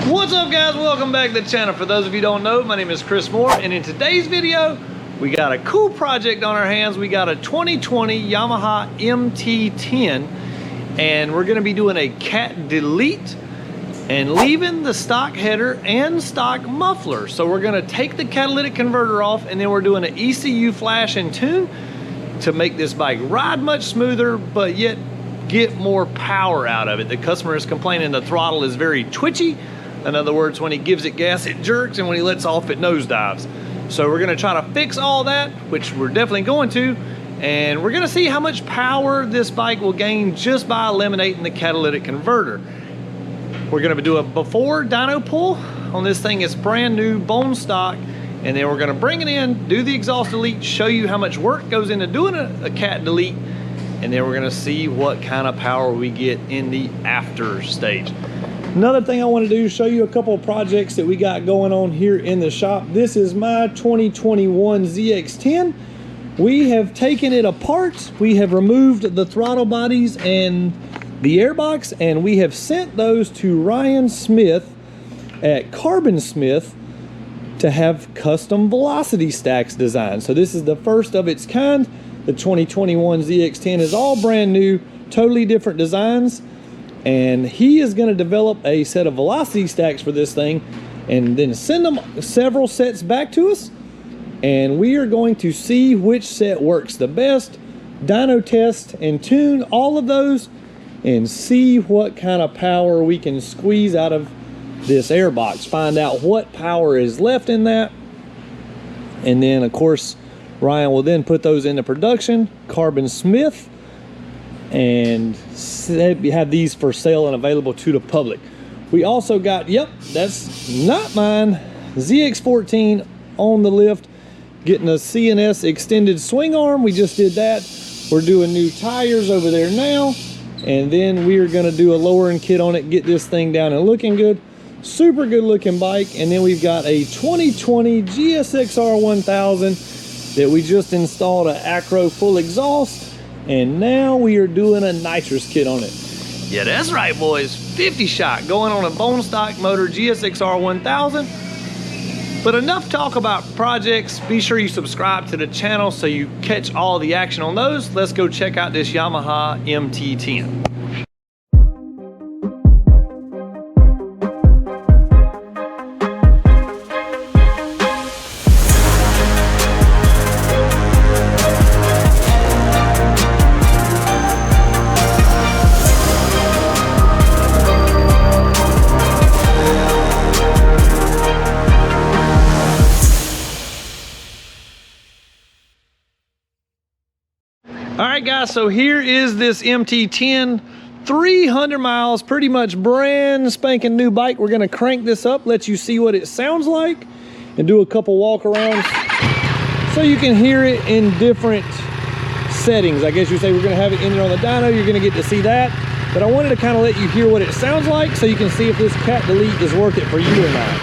What's up, guys? Welcome back to the channel. For those of you who don't know, my name is Chris Moore, and in today's video we got a cool project on our hands. We got a 2020 Yamaha MT-10, and we're going to be doing a cat delete and leaving the stock header and stock muffler. So we're going to take the catalytic converter off, and then we're doing an ECU flash and tune to make this bike ride much smoother, but yet get more power out of it. The customer is complaining the throttle is very twitchy. In other words, when he gives it gas, it jerks, and when he lets off, it nosedives. So we're gonna try to fix all that, which we're definitely going to, and we're gonna see how much power this bike will gain just by eliminating the catalytic converter. We're gonna do a before dyno pull on this thing. It's brand new, bone stock, and then we're gonna bring it in, do the exhaust delete, show you how much work goes into doing a cat delete, and then we're gonna see what kind of power we get in the after stage. Another thing I want to do is show you a couple of projects that we got going on here in the shop. This is my 2021 ZX-10. We have taken it apart. We have removed the throttle bodies and the airbox, and we have sent those to Ryan Smith at Carbon Smith to have custom velocity stacks designed. So this is the first of its kind. The 2021 ZX-10 is all brand new, totally different designs. And he is going to develop a set of velocity stacks for this thing and then send them several sets back to us, and we are going to see which set works the best, dyno test and tune all of those, and see what kind of power we can squeeze out of this airbox, find out what power is left in that, and then of course Ryan will then put those into production, Carbon Smith, and have these for sale and available to the public. We also got, yep, that's not mine, ZX-14 on the lift, getting a CNS extended swing arm. We just did that. We're doing new tires over there now, and then we are going to do a lowering kit on it, get this thing down and looking good. Super good looking bike. And then we've got a 2020 GSX-R 1000 that we just installed an Acro full exhaust, and now we are doing a nitrous kit on it. Yeah, that's right, boys. 50 shot going on a bone stock motor GSX-R 1000. But enough talk about projects. Be sure you subscribe to the channel so you catch all the action on those. Let's go check out this Yamaha MT-10. All right, guys, so here is this MT-10, 300 miles, pretty much brand spanking new bike. We're gonna crank this up, let you see what it sounds like, and do a couple walk arounds so you can hear it in different settings. I guess you say we're gonna have it in there on the dyno, you're gonna get to see that, but I wanted to kind of let you hear what it sounds like so you can see if this cat delete is worth it for you or not.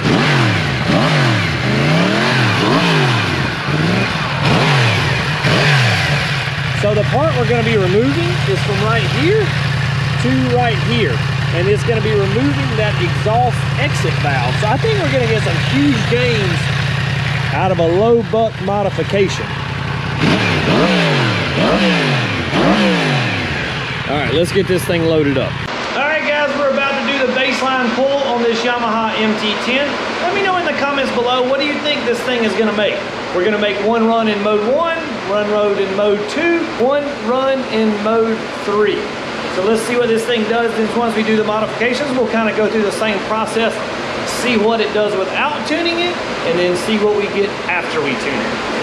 So the part we're going to be removing is from right here to right here, and it's going to be removing that exhaust exit valve. So I think we're going to get some huge gains out of a low buck modification. All right, let's get this thing loaded up. All right, guys, we're about to do the baseline pull on this Yamaha MT-10. Let me know in the comments below, what do you think this thing is going to make? We're going to make one run in mode 1, one run in mode 2, one run in mode 3. So let's see what this thing does. Then once we do the modifications, we'll kind of go through the same process, see what it does without tuning it, and then see what we get after we tune it.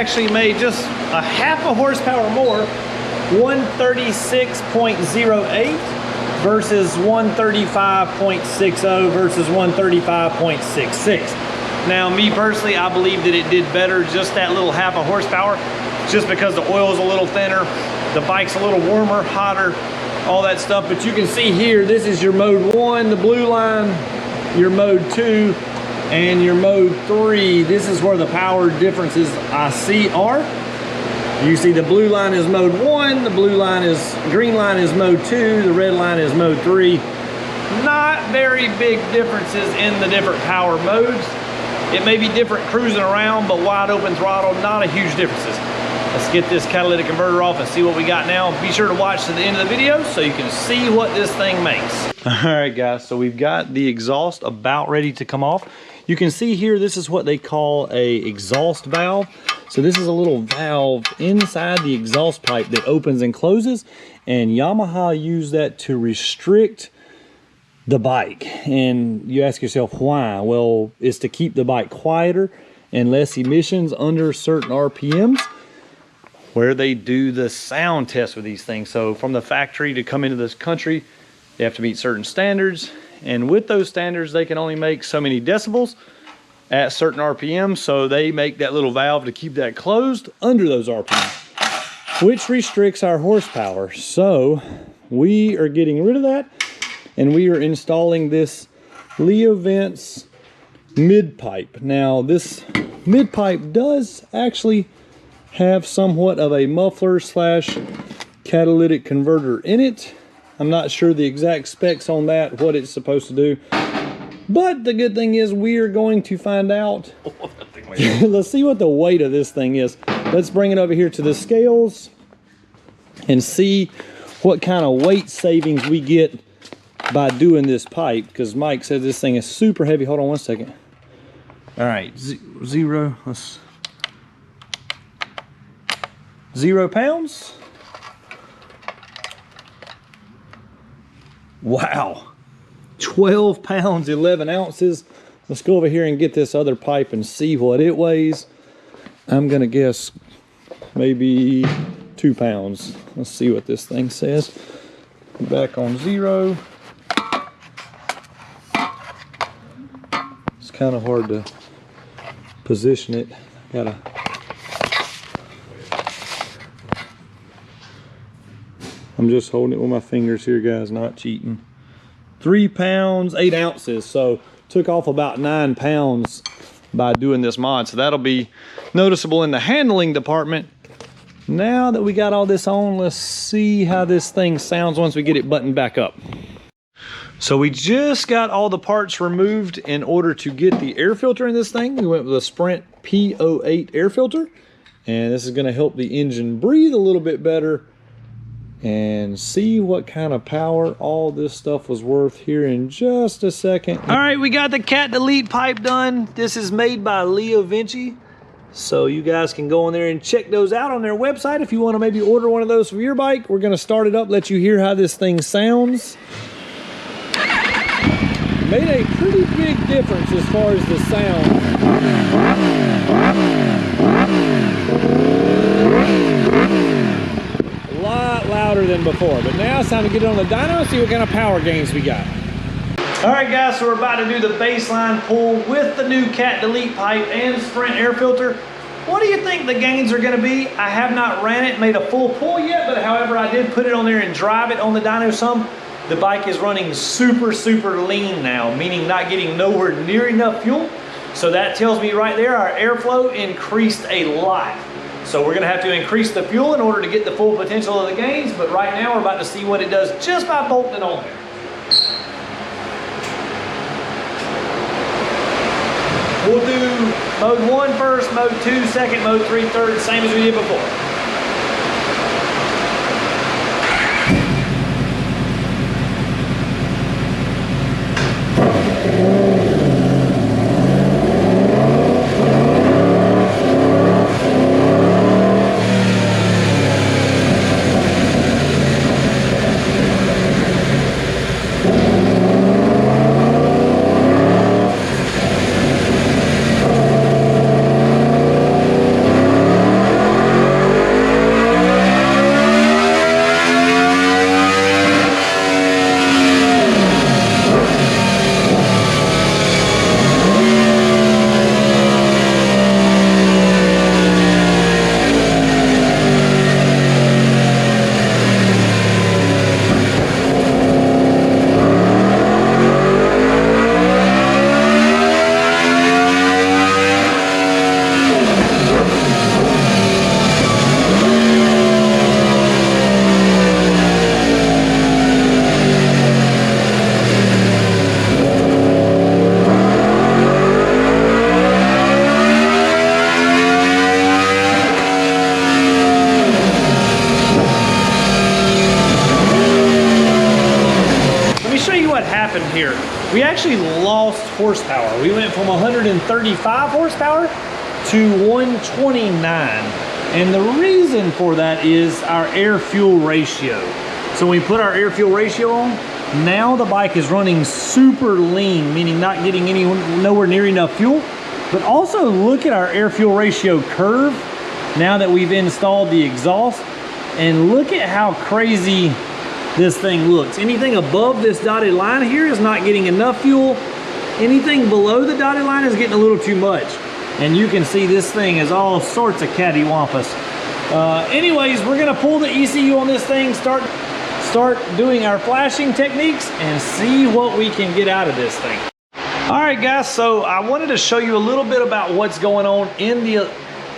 actually made just a half a horsepower more, 136.08 versus 135.60 versus 135.66. Now, me personally, I believe that it did better just that little half a horsepower, just because the oil is a little thinner, the bike's a little warmer, hotter, all that stuff. But you can see here, this is your mode 1, the blue line, your mode 2, and your mode 3. This is where the power differences I see are. You see the blue line is mode 1, the green line is mode 2, the red line is mode 3. Not very big differences in the different power modes. It may be different cruising around, but wide open throttle, not a huge differences. Let's get this catalytic converter off and see what we got now. Be sure to watch to the end of the video so you can see what this thing makes. All right, guys, so we've got the exhaust about ready to come off. You can see here, this is what they call a exhaust valve. So this is a little valve inside the exhaust pipe that opens and closes, and Yamaha used that to restrict the bike. And you ask yourself why? Well, it's to keep the bike quieter and less emissions under certain RPMs, where they do the sound test with these things. So from the factory to come into this country, they have to meet certain standards, and with those standards they can only make so many decibels at certain RPMs, so they make that little valve to keep that closed under those RPMs, which restricts our horsepower. So we are getting rid of that, and we are installing this Leo Vents mid pipe. Now this mid pipe does actually have somewhat of a muffler slash catalytic converter in it. I'm not sure the exact specs on that, what it's supposed to do, but the good thing is we are going to find out. Let's see what the weight of this thing is. Let's bring it over here to the scales and see what kind of weight savings we get by doing this pipe, because Mike said this thing is super heavy. Hold on one second. All right, 0 pounds. Wow, 12 pounds 11 ounces. Let's go over here and get this other pipe and see what it weighs. I'm gonna guess maybe 2 pounds. Let's see what this thing says. Back on 0. It's kind of hard to position it. I'm just holding it with my fingers here, guys, not cheating. 3 pounds 8 ounces, so took off about 9 pounds by doing this mod, so that'll be noticeable in the handling department. Now that we got all this on, let's see how this thing sounds once we get it buttoned back up. So we just got all the parts removed in order to get the air filter in this thing. We went with a Sprint P08 air filter, and this is going to help the engine breathe a little bit better and see what kind of power all this stuff was worth here in just a second. All right, we got the cat delete pipe done. This is made by Leo Vinci, so you guys can go in there and check those out on their website if you want to maybe order one of those for your bike. We're going to start it up, let you hear how this thing sounds. Made a pretty big difference as far as the sound. A lot louder than before, but now it's time to get it on the dyno and see what kind of power gains we got. All right, guys, so we're about to do the baseline pull with the new cat delete pipe and Sprint air filter. What do you think the gains are going to be? I have not ran it, made a full pull yet, but however, I did put it on there and drive it on the dyno some. The bike is running super, super lean now, meaning not getting nowhere near enough fuel. So that tells me right there our airflow increased a lot. So we're gonna have to increase the fuel in order to get the full potential of the gains, but right now we're about to see what it does just by bolting it on there. We'll do mode 1 first, mode 2 second, mode 3 third, same as we did before. happened here. We actually lost horsepower. We went from 135 horsepower to 129. And the reason for that is our air-fuel ratio. So when we put our air-fuel ratio on, now the bike is running super lean, meaning not getting nowhere near enough fuel. But also look at our air-fuel ratio curve now that we've installed the exhaust. And look at how crazy this thing looks. Anything above this dotted line here is not getting enough fuel. Anything below the dotted line is getting a little too much. And you can see this thing is all sorts of cattywampus. Anyways, we're gonna pull the ECU on this thing, start doing our flashing techniques and see what we can get out of this thing. All right guys, so I wanted to show you a little bit about what's going on in the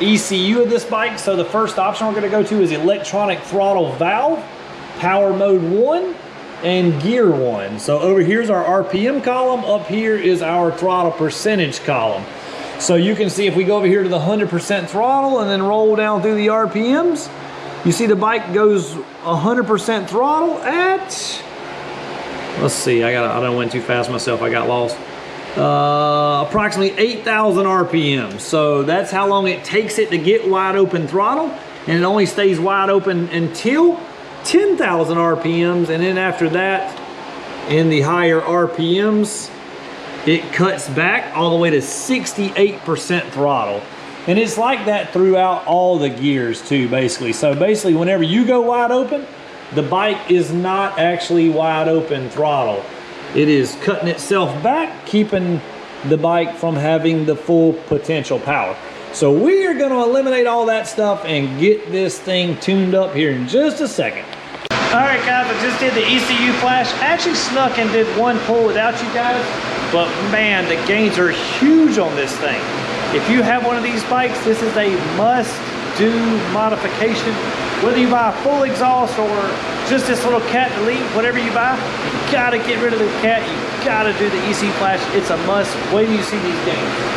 ECU of this bike. So the first option we're gonna go to is electronic throttle valve, power mode 1, and gear 1. So over here's our RPM column, up here is our throttle percentage column. So you can see if we go over here to the 100% throttle and then roll down through the RPMs, you see the bike goes 100% throttle at, let's see, I done went too fast myself, I got lost. Approximately 8,000 RPM. So that's how long it takes it to get wide open throttle, and it only stays wide open until 10,000 RPMs, and then after that, in the higher RPMs, it cuts back all the way to 68% throttle. And it's like that throughout all the gears too, basically. So basically, whenever you go wide open, the bike is not actually wide open throttle. It is cutting itself back, keeping the bike from having the full potential power. So we are gonna eliminate all that stuff and get this thing tuned up here in just a second. All right guys, I just did the ECU flash. I actually snuck and did one pull without you guys, but man, the gains are huge on this thing. If you have one of these bikes, this is a must-do modification. Whether you buy a full exhaust or just this little cat delete, whatever you buy, you gotta get rid of the cat, you gotta do the ECU flash. It's a must. Wait till you see these gains.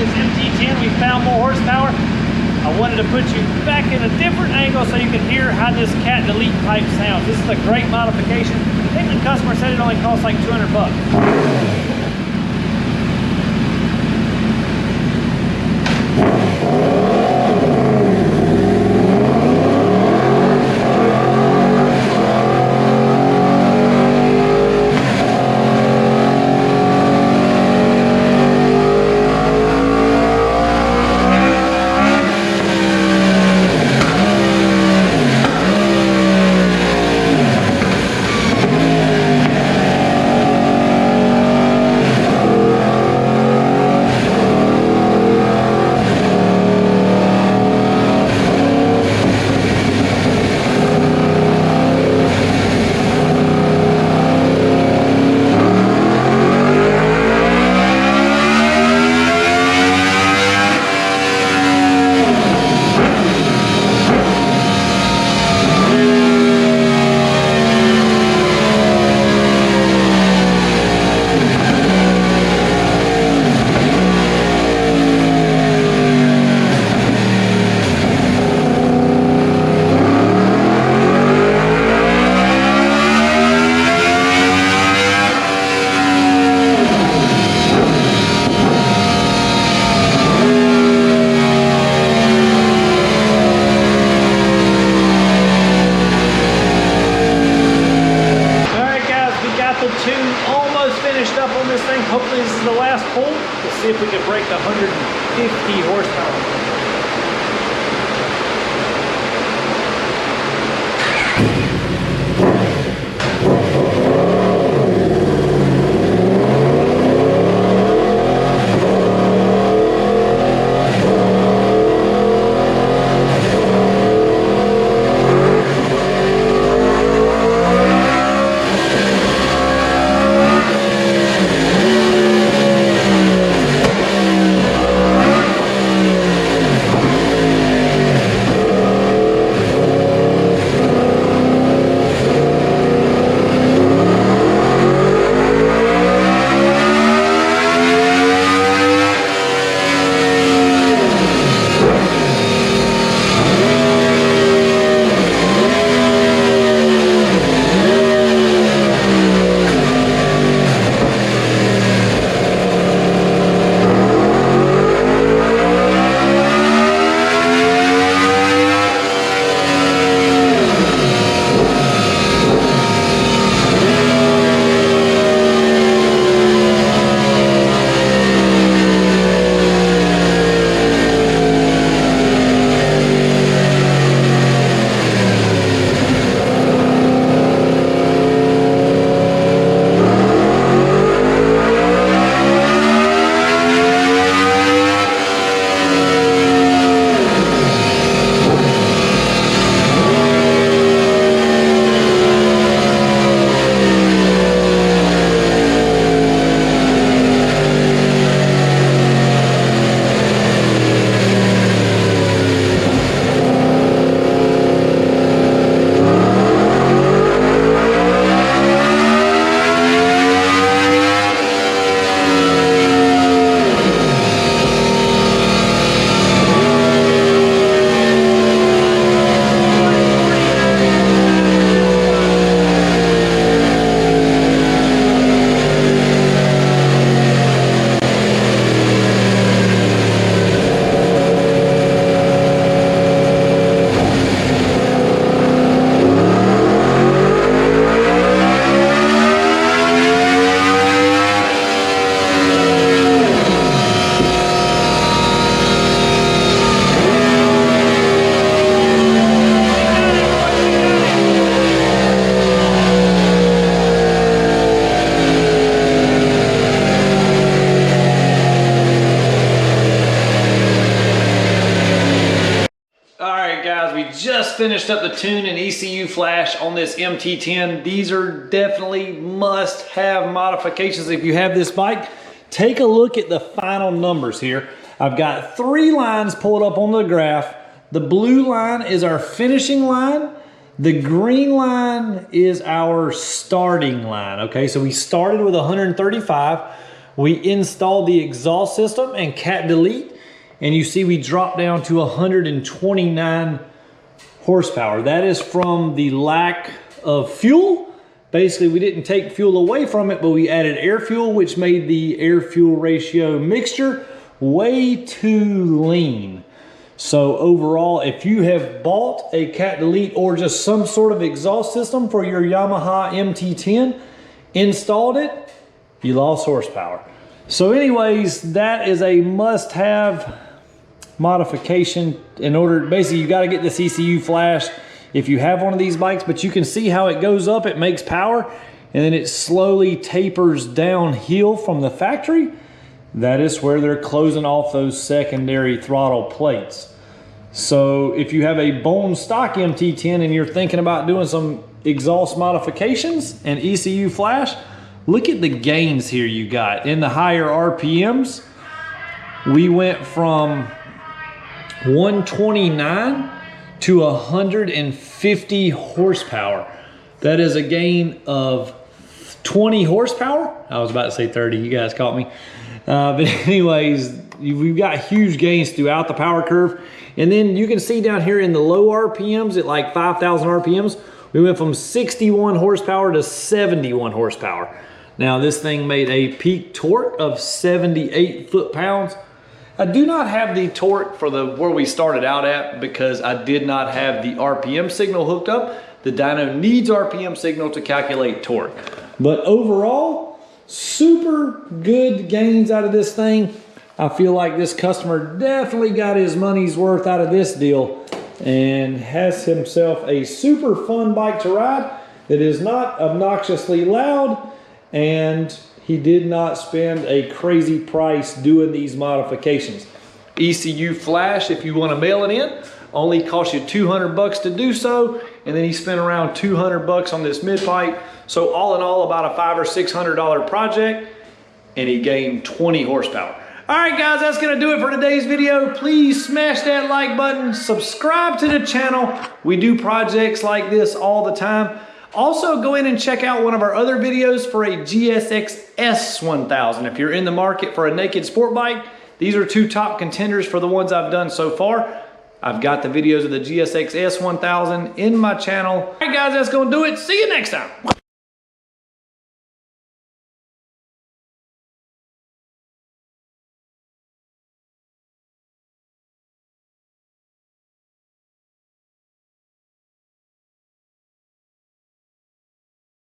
MT-10, we found more horsepower. I wanted to put you back in a different angle so you can hear how this cat delete pipe sounds. This is a great modification. I think the customer said it only costs like 200 bucks. got the tune almost finished up on this thing. Hopefully this is the last pull. Let's see if we can break the 150 horsepower. Just finished up the tune and ECU flash on this MT-10. These are definitely must-have modifications if you have this bike. Take a look at the final numbers here. I've got 3 lines pulled up on the graph. The blue line is our finishing line. The green line is our starting line. Okay, so we started with 135. We installed the exhaust system and cat delete, and you see we dropped down to 129 horsepower. That is from the lack of fuel. Basically, we didn't take fuel away from it, but we added air fuel, which made the air fuel ratio mixture way too lean. So overall, if you have bought a cat delete or just some sort of exhaust system for your Yamaha MT-10, installed it, you lost horsepower. So anyways, that is a must-have modification. In order, basically you got to get this ECU flashed if you have one of these bikes, but you can see how it goes up, it makes power, and then it slowly tapers downhill from the factory. That is where they're closing off those secondary throttle plates. So if you have a bone stock MT-10 and you're thinking about doing some exhaust modifications and ECU flash, look at the gains here you got. In the higher RPMs, we went from 129 to 150 horsepower. That is a gain of 20 horsepower. I was about to say 30, you guys caught me. But anyways, we've got huge gains throughout the power curve. And then you can see down here in the low RPMs at like 5,000 RPMs, we went from 61 horsepower to 71 horsepower. Now this thing made a peak torque of 78 foot-pounds. I do not have the torque for where we started out at because I did not have the RPM signal hooked up. The dyno needs RPM signal to calculate torque. But overall, super good gains out of this thing. I feel like this customer definitely got his money's worth out of this deal and has himself a super fun bike to ride that is not obnoxiously loud, and he did not spend a crazy price doing these modifications. ECU Flashed, if you want to mail it in, only costs you 200 bucks to do so, and then he spent around 200 bucks on this mid pipe. So all in all, about a $500 or $600 project, and he gained 20 horsepower. All right, guys, that's gonna do it for today's video. Please smash that like button, subscribe to the channel. We do projects like this all the time. Also, go in and check out one of our other videos for a GSX S1000. If you're in the market for a naked sport bike, these are two top contenders for the ones I've done so far. I've got the videos of the GSX S1000 in my channel. All right, guys, that's gonna do it. See you next time.